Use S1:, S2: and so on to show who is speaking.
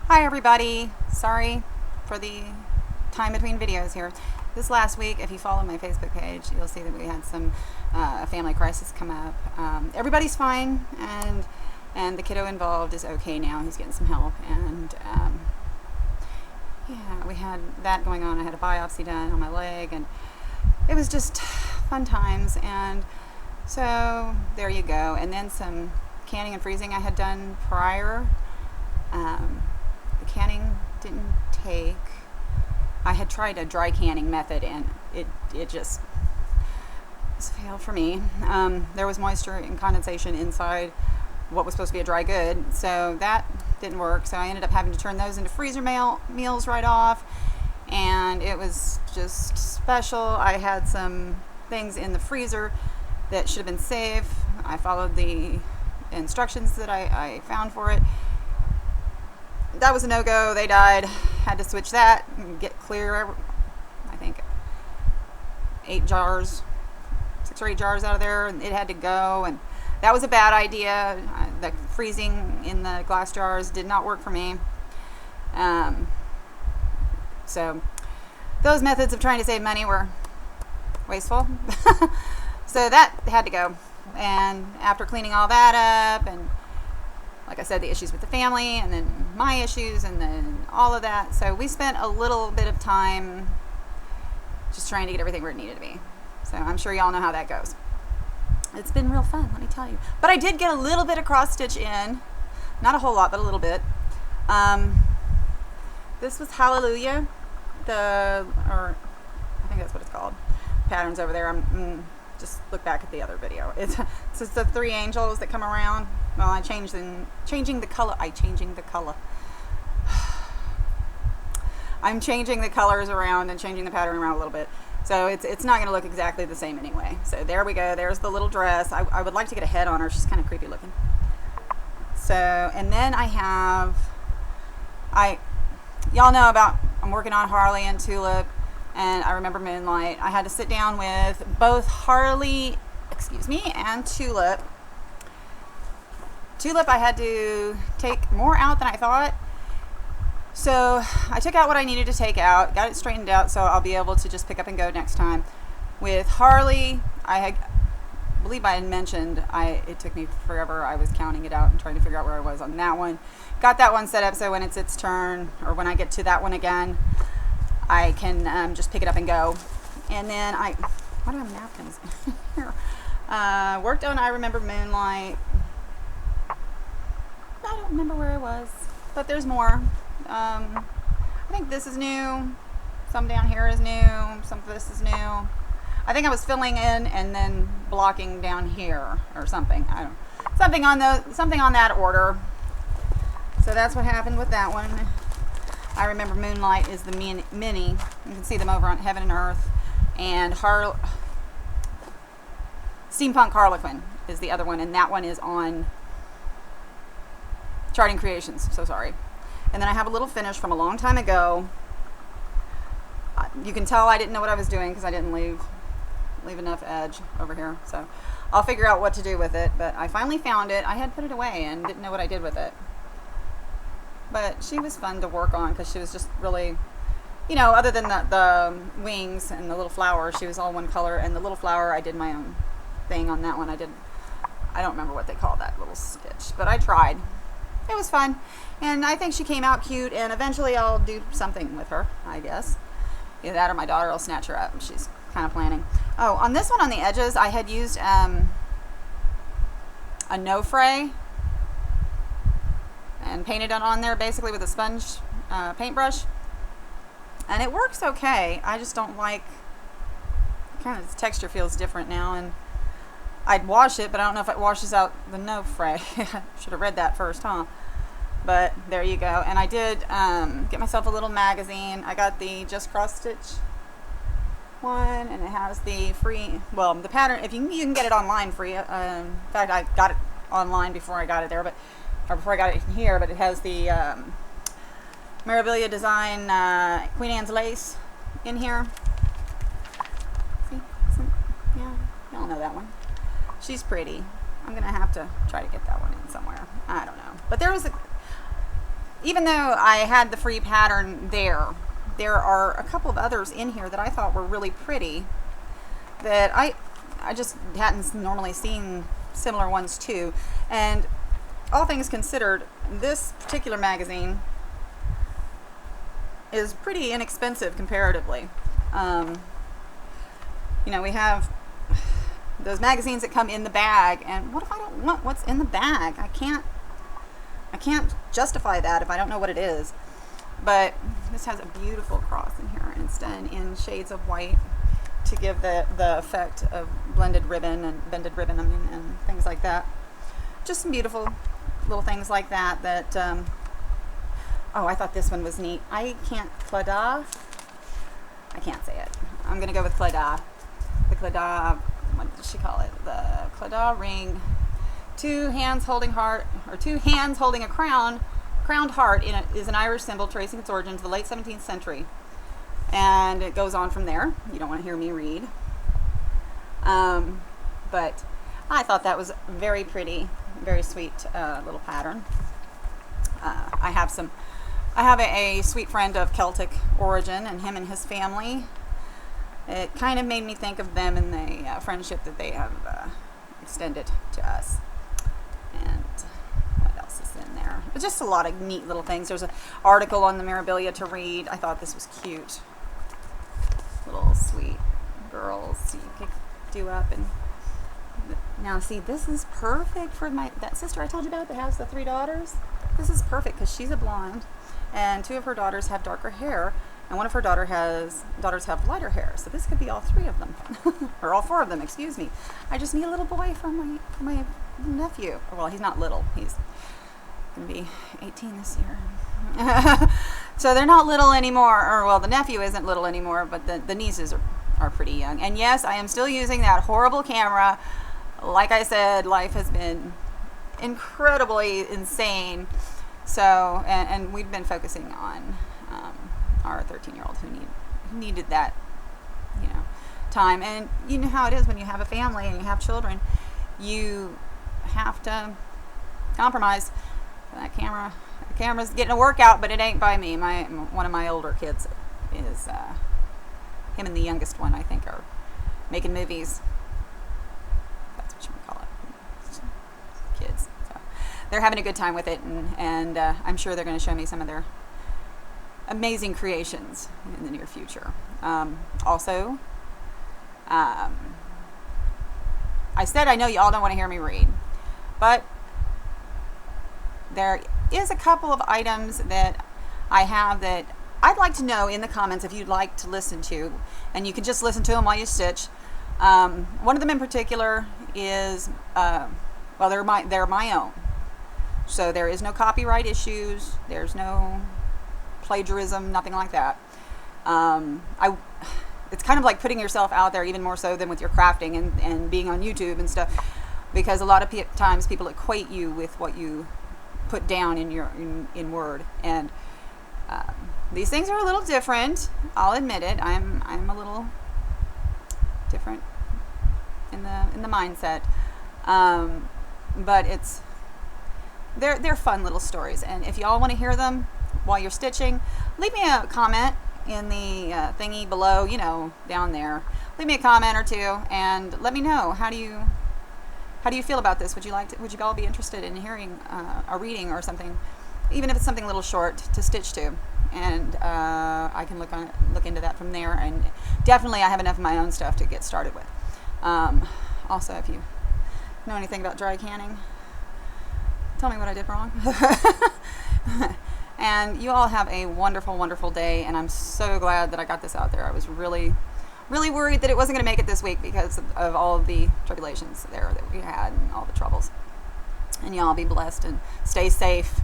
S1: Hi everybody, sorry for the time between videos here. This last week, if you follow my Facebook page, you'll see that we had some a family crisis come up. Everybody's fine, and the kiddo involved is okay now. He's getting some help, and yeah, we had that going on. I had a biopsy done on my leg, and it was just fun times. And so there you go. And then some canning and freezing I had done prior. The canning didn't take. I had tried a dry canning method, and it just failed for me. There was moisture and condensation inside what was supposed to be a dry good, so that didn't work. So I ended up having to turn those into freezer meals right off, and it was just special. I had some things in the freezer that should have been safe. I followed the instructions that I found for it. That was a no-go. They died. Had to switch that and get clear, I think 6 or 8 jars out of there, and it had to go, and that was a bad idea. The freezing in the glass jars did not work for me. So those methods of trying to save money were wasteful. So that had to go. And after cleaning all that up, and like I said, the issues with the family, and then my issues, and then all of that. So we spent a little bit of time just trying to get everything where it needed to be. So I'm sure y'all know how that goes. It's been real fun, let me tell you. But I did get a little bit of cross stitch in. Not a whole lot, but a little bit. This was Hallelujah. I think that's what it's called. Patterns over there. Just look back at the other video. It's the 3 angels that come around. Well, I'm changing the color around and changing the pattern around a little bit. So it's not going to look exactly the same anyway. So there we go. There's the little dress. I would like to get a head on her. She's kind of creepy looking. So, and then y'all know about, I'm working on Harley and Tulip, and I remember Moonlight. I had to sit down with both Harley, and Tulip. Tulip, I had to take more out than I thought. So I took out what I needed to take out, got it straightened out, so I'll be able to just pick up and go next time. With Harley, I believe I had mentioned it took me forever. I was counting it out and trying to figure out where I was on that one. Got that one set up so when it's its turn, or when I get to that one again, I can just pick it up and go. And then why do I have napkins here? Worked on I Remember Moonlight. I don't remember where I was, but there's more. I think this is new. Some down here is new. Some of this is new. I think I was filling in and then blocking down here or something. I don't know. Something on that order. So that's what happened with that one. I Remember Moonlight is the mini. You can see them over on Heaven and Earth. And Steampunk Harlequin is the other one, and that one is on Charting Creations. So sorry. And then I have a little finish from a long time ago. You can tell I didn't know what I was doing because I didn't leave enough edge over here. So I'll figure out what to do with it. But I finally found it. I had put it away and didn't know what I did with it. But she was fun to work on because she was just really, other than the wings and the little flower, she was all one color. And the little flower, I did my own thing on that one. I don't remember what they call that little stitch, but I tried. It was fun, and I think she came out cute, and eventually I'll do something with her, I guess. Either that or my daughter will snatch her up. She's kind of planning. Oh, on this one on the edges, I had used a no fray and painted it on there basically with a sponge paintbrush, and it works okay. I just don't like, kind of the texture feels different now, and I'd wash it, but I don't know if it washes out the no fray. Should have read that first, huh? But there you go. And I did get myself a little magazine. I got the Just Cross Stitch one, and it has the free, the pattern. If you can get it online free. In fact, I got it online before I got it there, before I got it here. But it has the Mirabilia design Queen Anne's lace in here. See, yeah, y'all know that one. She's pretty. I'm gonna have to try to get that one in somewhere. I don't know. But there was even though I had the free pattern there are a couple of others in here that I thought were really pretty that I just hadn't normally seen similar ones to. And all things considered, this particular magazine is pretty inexpensive comparatively. You know, we have those magazines that come in the bag, and what if I don't want what's in the bag? I can't justify that if I don't know what it is. But this has a beautiful cross in here, and it's done in shades of white to give the effect of blended ribbon and bended ribbon, I mean, and things like that. Just some beautiful little things like that. Oh, I thought this one was neat. I can't say it. I'm gonna go with Cleda. The Cleda, what did she call it? The Cleda ring. Two hands holding a crowned heart is an Irish symbol tracing its origin to the late 17th century. And it goes on from there. You don't want to hear me read. But I thought that was very pretty, very sweet little pattern. I have a sweet friend of Celtic origin, and him and his family. It kind of made me think of them and the friendship that they have extended to us. And what else is in there? But just a lot of neat little things. There's an article on the Mirabilia to read. I thought this was cute. Little sweet girls you could do up. And now see, this is perfect for that sister I told you about that has the 3 daughters. This is perfect because she's a blonde, and 2 of her daughters have darker hair, and one of her daughters have lighter hair. So this could be all 3 of them, or all 4 of them. Excuse me. I just need a little boy for my nephew. Well, he's not little. He's gonna be 18 this year. So they're not little anymore, or well, the nephew isn't little anymore, but the nieces are pretty young. And yes, I am still using that horrible camera. Like I said, life has been incredibly insane. So, and we've been focusing on our 13-year-old who needed that, you know, time. And you know how it is when you have a family and you have children, you have to compromise. That camera's getting a workout, but it ain't by me. One of my older kids is him and the youngest one, I think, are making movies. That's what you would call it, kids. So they're having a good time with it, and I'm sure they're going to show me some of their amazing creations in the near future. Also, I said I know you all don't want to hear me read, but there is a couple of items that I have that I'd like to know in the comments if you'd like to listen to, and you can just listen to them while you stitch. One of them in particular is, well, they're my own. So there is no copyright issues, there's no plagiarism, nothing like that. It's kind of like putting yourself out there even more so than with your crafting and being on YouTube and stuff, because a lot of times people equate you with what you put down in Word, and these things are a little different. I'll admit it. I'm a little different in the mindset, but they're fun little stories, and if y'all want to hear them while you're stitching, leave me a comment in the thingy below, you know, down there. Leave me a comment or 2 and let me know, how do you feel about this? Would you all be interested in hearing a reading or something, even if it's something a little short to stitch to? And I can look into that from there. And definitely I have enough of my own stuff to get started with. Also, if you know anything about dry canning, tell me what I did wrong. And you all have a wonderful, wonderful day, and I'm so glad that I got this out there. I was really, really worried that it wasn't going to make it this week because of all of the tribulations there that we had and all the troubles. And y'all be blessed and stay safe.